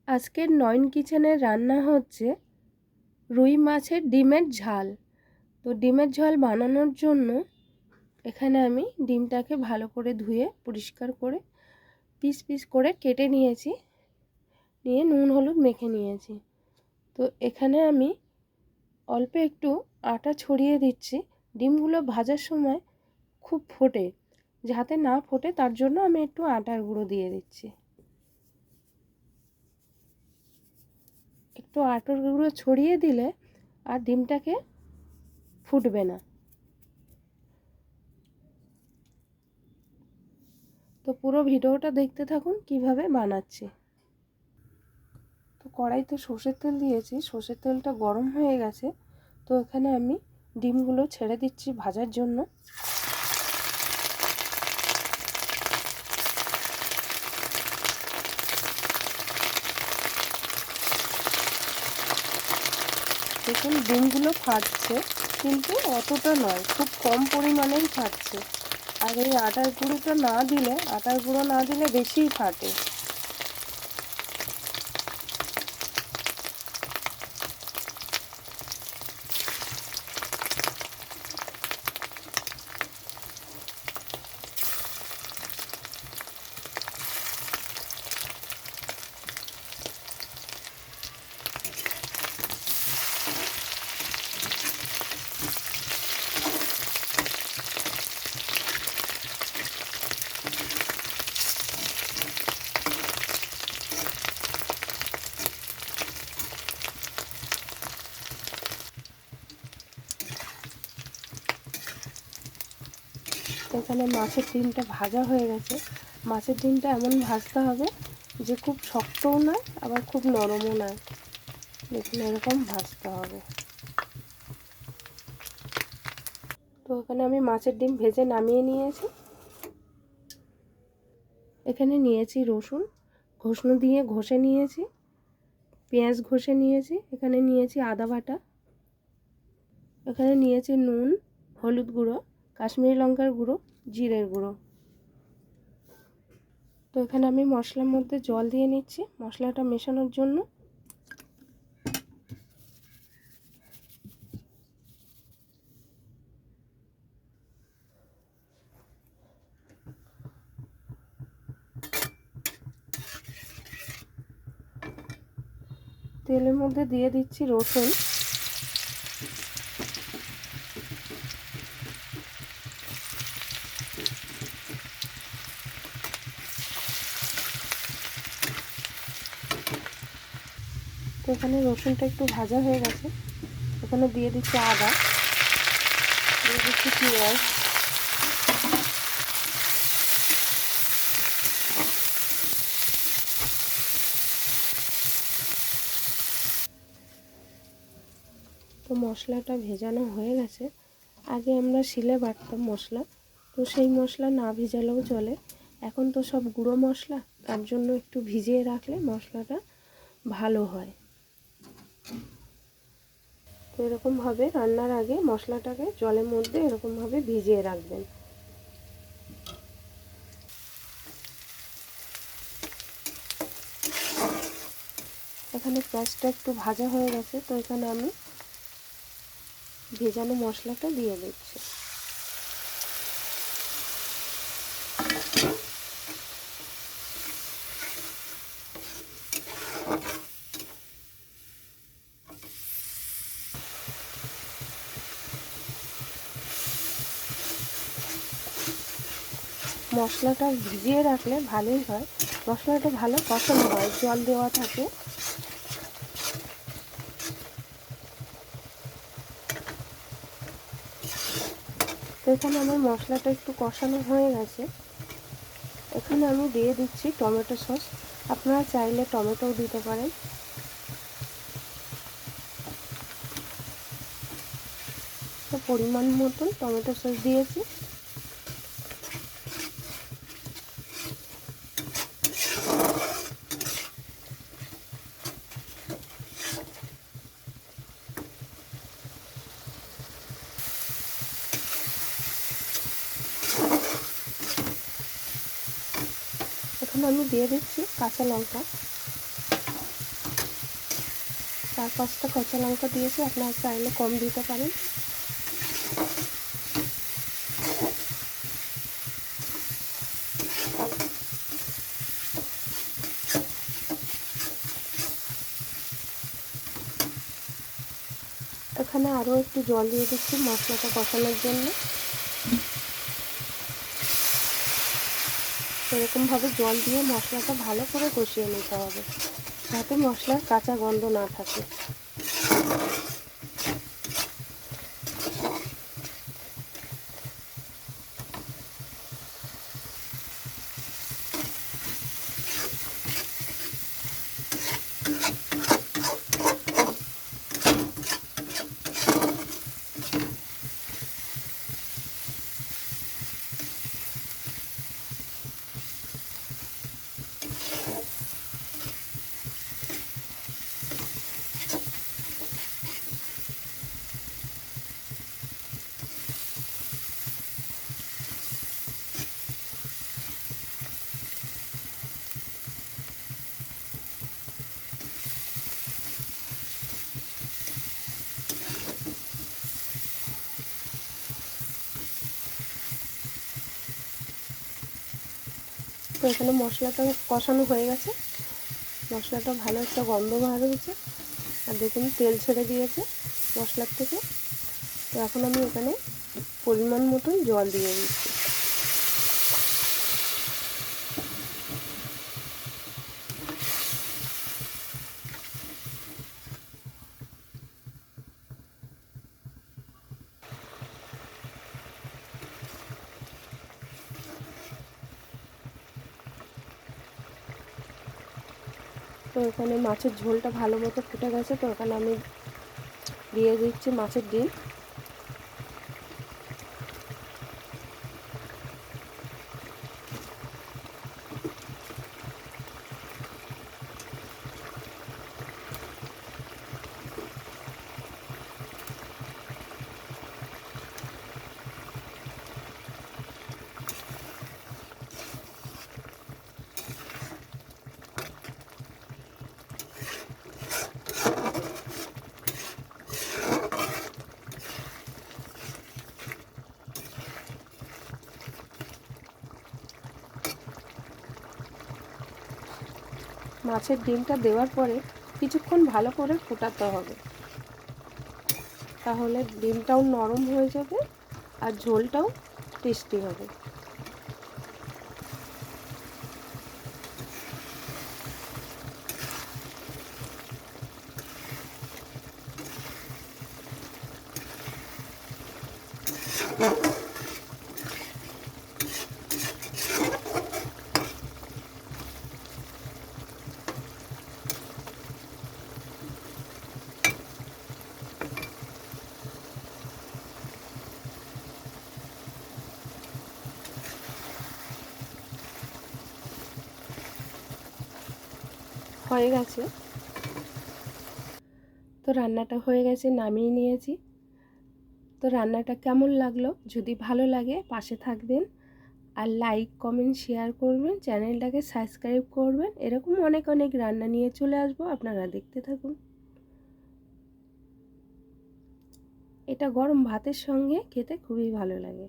আজকের নয়ন কিচেনের রান্না হচ্ছে রুই মাছের ডিমের ঝাল। তো ডিমের ঝাল বানানোর জন্য এখানে আমি ডিমটাকে ভালো করে ধুয়ে পরিষ্কার করে পিস পিস করে কেটে নিয়েছি, নিয়ে নুন হলুদ মেখে নিয়েছি। তো এখানে আমি অল্প একটু আটা ছড়িয়ে দিচ্ছি। ডিমগুলো ভাজার সময় খুব ফোটে, যাতে না ফোটে তার জন্য আমি একটু আটার গুঁড়ো দিয়ে দিচ্ছি। একটু আটার গুঁড়ো ছড়িয়ে দিলে আর ডিমটাকে ফুটবে না। তো পুরো ভিডিওটা দেখতে থাকুন কিভাবে বানাচ্ছি। তো কড়াইতে সর্ষের তেল দিয়েছি, সর্ষের তেলটা গরম হয়ে গেছে। তো এখানে আমি ডিমগুলো ছেড়ে দিচ্ছি ভাজার জন্য। দেখুন ডিমগুলো ফাটছে, কিন্তু অতটা নয়, খুব কম পরিমাণেই ফাটছে। আর এই আটার গুঁড়ো না দিলে বেশিই ফাটে। এখানে মাছের ডিমটা ভাজা হয়ে গেছে। মাছের ডিমটা এমন ভাজতে হবে যে খুব শক্তও নয় আবার খুব নরমও নয়। দেখুন এরকম ভাজতে হবে। তো এখানে আমি মাছের ডিম ভেজে নামিয়ে নিয়েছি। এখানে নিয়েছি রসুন, দিয়ে ঘষে নিয়েছি, পেঁয়াজ ঘষে নিয়েছি, এখানে নিয়েছি আদা বাটা, এখানে নিয়েছি নুন, হলুদ গুঁড়ো, কাশ্মীরি লঙ্কার গুঁড়ো, জিরের গুঁড়ো। তো এখানে আমি মশলার মধ্যে জল দিয়ে নিচ্ছি মশলাটা মেশানোর জন্য। তেলের মধ্যে দিয়ে দিচ্ছি রসুন, তো এখানে রসুনটা একটু ভাজা হয়ে গেছে। এখানে দিয়ে দিচ্ছি আদা, দিয়ে দিচ্ছি পেঁয়াজ, তো মশলাটা ভেজানো হয়ে গেছে। আগে আমরা শিলে বাটতাম মশলা, তো সেই মশলা না ভেজালেও চলে। এখন তো সব গুঁড়ো মশলা, তার জন্য একটু ভিজিয়ে রাখলে মশলাটা ভালো হয়। তো এরকমভাবে রান্নার আগে মশলাটাকে জলের মধ্যে এরকমভাবে ভিজিয়ে রাখবেন। এখানে পেঁয়াজটা একটু ভাজা হয়ে গেছে। তো এখানে আমি ভেজানো মশলাটা দিয়ে দিচ্ছি। মশলাটা ভিজিয়ে রাখলে ভালোই হয়, মশলাটা ভালো কষানো হয়, জল দেওয়া থাকে। তো এখানে আমার মশলাটা একটু কষানো হয়ে গেছে। এখানে আমি দিয়ে দিচ্ছি টমেটো সস, আপনারা চাইলে টমেটোও দিতে পারেন। তো পরিমাণ মতন টমেটো সস দিয়েছি। এখন আমি দিয়ে দিচ্ছি কাঁচা লঙ্কা, 4-5টা কাঁচা লঙ্কা দিয়েছি, আপনারা চাইলে কম দিতে পারেন। এখানে আরও একটু জল দিয়ে দিচ্ছি মশলাটা কষানোর জন্য। এরকমভাবে জল দিয়ে মশলাটা ভালো করে কষিয়ে নিতে হবে, যাতে মশলার কাঁচা গন্ধ না থাকে। তো এখানে মশলাটা কষানো হয়ে গেছে, মশলাটা ভালো একটা গন্ধ বার হয়েছে, আর দেখুন তেল ছেড়ে দিয়েছে মশলার থেকে। তো এখন আমি এখানে পরিমাণ মতন জল দিয়ে দিচ্ছি। তো এখানে মাছের ঝোলটা ভালো মতো ফুটে গেছে, তো এখানে আমি দিয়ে দিচ্ছি মাছের ডিম। মাছের ডিমটা দেওয়ার পরে কিছুক্ষণ ভালো করে ফোটাতে হবে, তাহলে ডিমটাও নরম হয়ে যাবে আর ঝোলটাও টেস্টি হবে। হয়ে গেছে, তো রান্নাটা হয়ে গেছে, নামিয়ে নিয়েছি। তো রান্নাটা কেমন লাগলো, যদি ভালো লাগে পাশে থাকবেন, আর লাইক কমেন্ট শেয়ার করবেন, চ্যানেলটাকে সাবস্ক্রাইব করবেন। এরকম অনেক অনেক রান্না নিয়ে চলে আসবো, আপনারা দেখতে থাকুন। এটা গরম ভাতের সঙ্গে খেতে খুবই ভালো লাগে।